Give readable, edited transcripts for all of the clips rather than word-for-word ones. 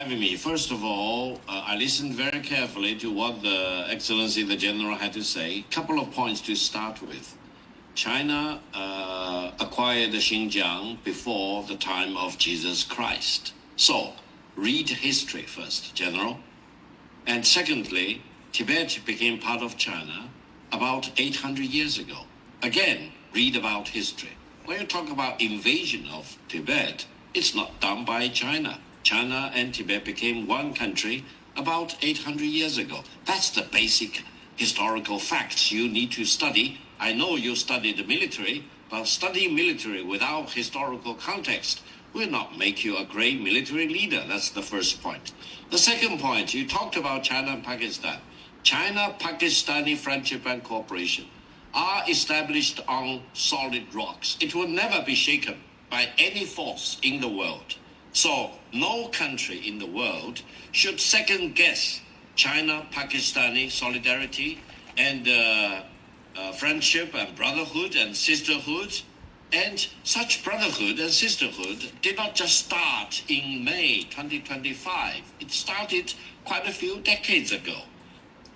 Having me. First of all, I listened very carefully to what the Excellency the General had to say. Couple of points to start with. China acquired Xinjiang before the time of Jesus Christ. So, read history first, General. And secondly, Tibet became part of China about 800 years ago. Again, read about history. When you talk about invasion of Tibet, it's not done by China. China and Tibet became one country about 800 years ago. That's the basic historical facts you need to study. I know you studied the military, but studying military without historical context will not make you a great military leader. That's the first point. The second point, you talked about China and Pakistan. China-Pakistani friendship and cooperation are established on solid rocks. It will never be shaken by any force in the world. So no country in the world should second guess China-Pakistani solidarity and friendship and brotherhood and sisterhood. And such brotherhood and sisterhood did not just start in May 2025. It started quite a few decades ago.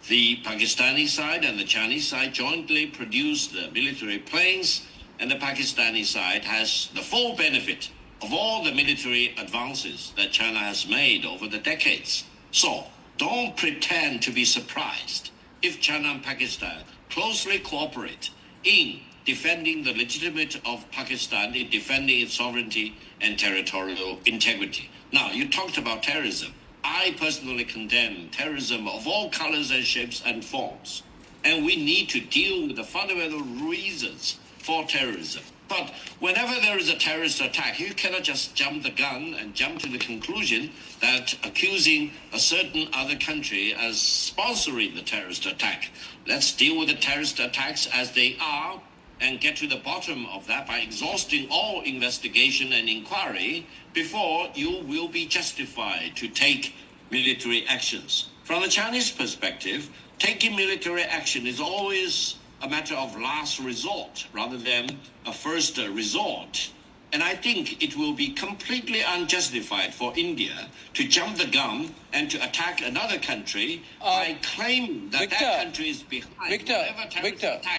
The Pakistani side and the Chinese side jointly produced the military planes, and the Pakistani side has the full benefit of all the military advances that China has made over the decades. So don't pretend to be surprised if China and Pakistan closely cooperate in defending the legitimacy of Pakistan, in defending its sovereignty and territorial integrity. Now, you talked about terrorism. I personally condemn terrorism of all colors and shapes and forms. And we need to deal with the fundamental reasons for terrorism. But whenever there is a terrorist attack, you cannot just jump the gun and jump to the conclusion that accusing a certain other country as sponsoring the terrorist attack. Let's deal with the terrorist attacks as they are and get to the bottom of that by exhausting all investigation and inquiry before you will be justified to take military actions. From the Chinese perspective, taking military action is always a matter of last resort rather than a first resort. And I think it will be completely unjustified for India to jump the gun and to attack another country by claiming that that country is behind whatever terrorist attack.